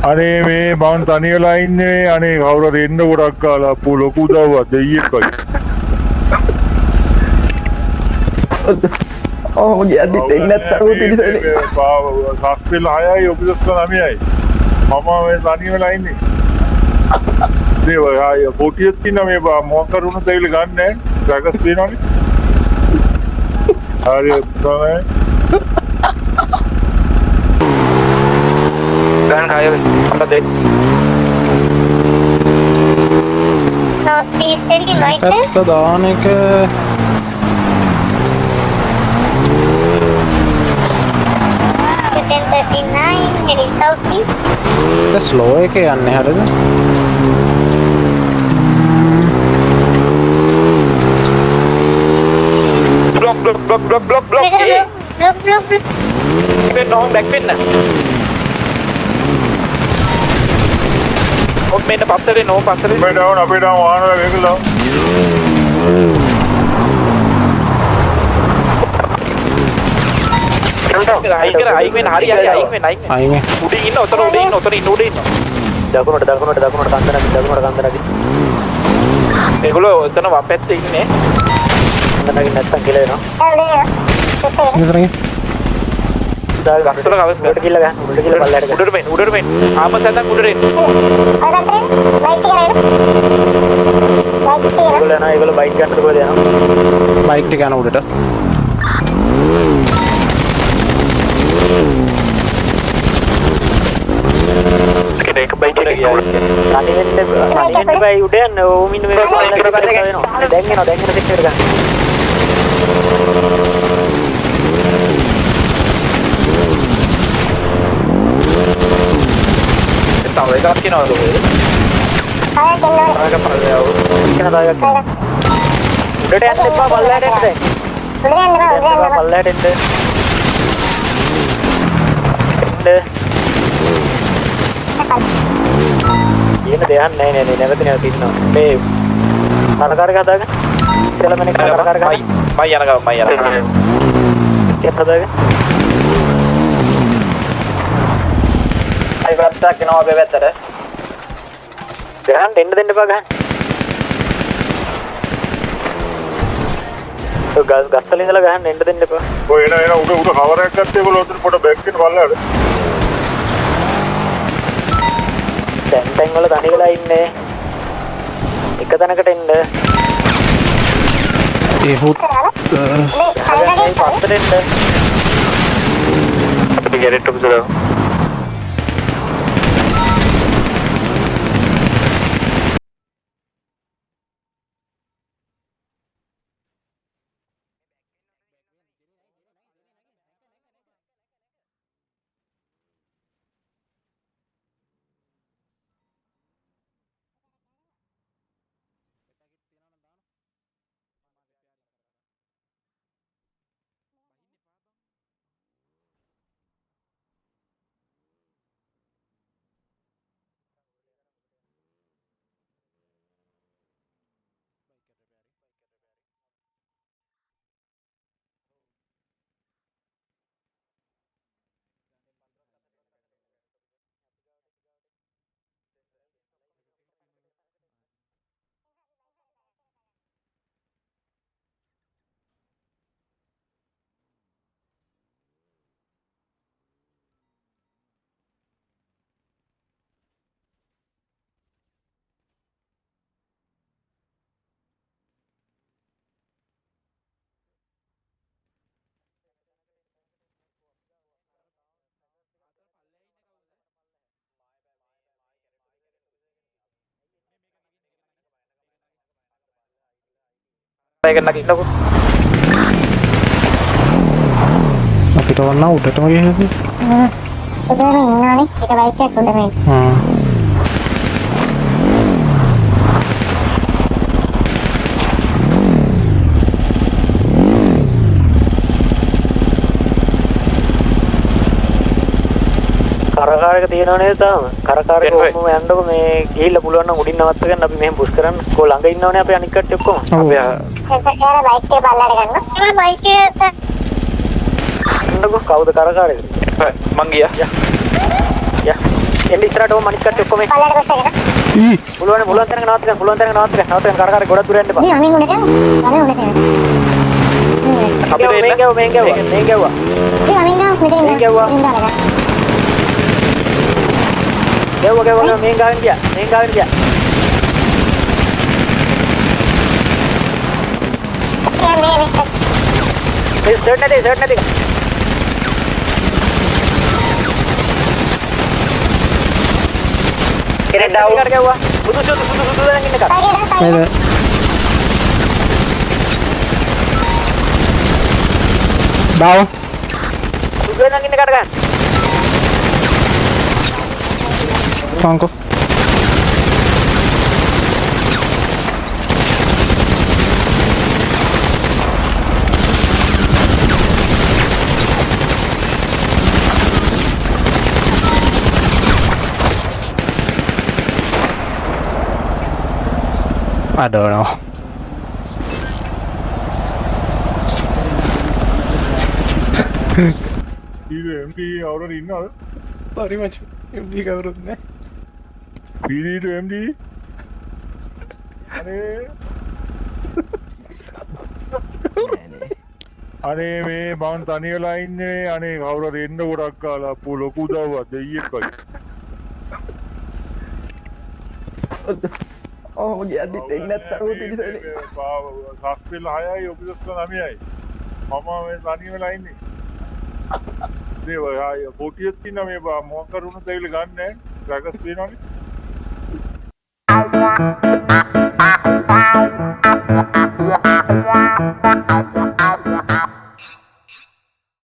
අනේ මේ මං තනි වෙලා ඉන්නේ. අනේ කවුරු හරි එන්න ගොඩක් කාලා අප්පු ලොකු උදව්වක් දෙයියෙක්යි. Oh, jadi tengah tahu tadi tadi. සස්පෙල් 6යි ඔෆිස් 9යි. මම මේ තනි වෙලා ඉන්නේ. ඒ පොටියක් තියෙන මේ මොකක් කරුණු දෙවිල ගන්න රැකස් තියෙනවනේ. හරි තමයි. ගන්න කය අපිට දෙන්න. Kata දාන එක 1039 heading southeast. ඒක ස්ලෝ එකේ යන්නේ හරියද? Block. Back වෙන්න. ඔක් මෙන්න පස්සට නෝ පස්සට. අපේ ඩවුන් වාහන වල වේගල දාමු. අයින් වෙන්න හරි අයින් වෙන්න. උඩින් ඉන්න ඔතන ඉන්න. දකුණට කන්දරක්. ඒගොල්ලෝ ඔතන වම් පැත්තේ ඉන්නේ. කන්දරකින් නැත්තම් කියලා එනවා. Sini. ගස්තර කවස් උඩට ගිහලා ගන්න. උඩට මෙන්න. ආපස්සෙන් උඩට එන්න. ඒගොල්ලෝ බයික් ගන්නද කොහෙද යනවා? Bike එක යන උඩට. ඒක බයික් එක ගියා. අනිවෙන්න බයි උඩ යන්න. ඕම ඉන්න මේ දැන් එනවා සෙට් එකට ගන්න. තව එකක් කියනවාද ඔය? ආයක පල්ලෙව. කියනදායක්. උඩට යන්න එපා පල්ලයට එන්න දැන්. පල්ලයට එන්න. කියන දෙයක් නෑ නැවත ඉන්නවා. මේ කරකාරක හදාගන්න. ඉතල මනේ කරකාරක මයි යනවා. ඒක හදාගන්න. අය වත්තක් එනවා අපේ පැත්තට. ගහන්න දෙන්න එපා ගහන්න. ගස්තල ඉඳලා ගහන්න එන්න දෙන්න එපා. ඔය එන උඩ කවර් එකක් ගත්තේ ඒගොල්ලෝ උඩට පොඩ බෑක් එකේ බලලාද? දැන් වල තනි වෙලා ඉන්නේ. එක තැනකට එන්න. ඒහුත් පස්සට එන්න. අපි ගැරේට් ඔෆිස් වල එක නගින්නකො. අපිට වන්න උඩටම ගියද? උඩම ඉන්නවනේ. එක බයික් එකක් උඩම ඉන්න. කරකාරක තියෙනව නේද තාම? කරකාරක කොහොම යන්නකො මේ ගිහිල්ලා පුළුවන් නම් උඩින් නවත්ත ගන්න අපි මෙහෙම පුෂ් කරන්න. කො ළඟ ඉන්නවනේ අපි අනික් කට්ටිය ඔක්කොම. අපි එතන බයික් එක බලලා ගන්න. ඒ බයික් එක යන්නකො කවුද කරකාරක? මං ගියා. යා. එන්න ඉස්සරහට ඕම මනිස් කට්ටිය ඔක්කොම පල්ලෙහාට පුෂ් කරගෙන. ඊ පුළුවන් තැනක නවත්තගන්න කර කර ගොඩක් දුර යන්න එපා මේ අමින් උඩට යමු. අමින් උඩට යමු. අපිට මේ ගැව්වා මේ අමින් ගාව මෙතන ඉන්න. ගැව්වා. ඉන්න දාලා. ගැව්වා මේ ගාවෙන් ගියා මේ සර්ට් නැති කෙනෙක් ඩවුන් කර ගැව්වා බුදු දැන් ඉන්න එක නේද ඩාව් බුදු දැන් ඉන්න කට ගන්න Franco. I don't know. MD අවුරුදු ඉන්නවද? Sorry much. MD කවුරුත් නැහැ. PD to MD? අනේ මේ මං තනි වෙලා ඉන්නේ අනේ කවුරුහරි එන්න ගොඩක් කාලා අප්පු ලොකු උදව්වක් දෙයියෙක්යි. Oh, jadi tengah tahu tadi tadi. සස්පෙල් 6යි ඔෆිසර්ස්ලා 9යි. මම මේ තනි වෙලා ඉන්නේ. මේ වහාය පොටියක් තියෙන මේ මොකක් කරුණු දෙවිල ගන්න නැහැ. ඩ්‍රැගස් තියෙනවනේ. Yeah.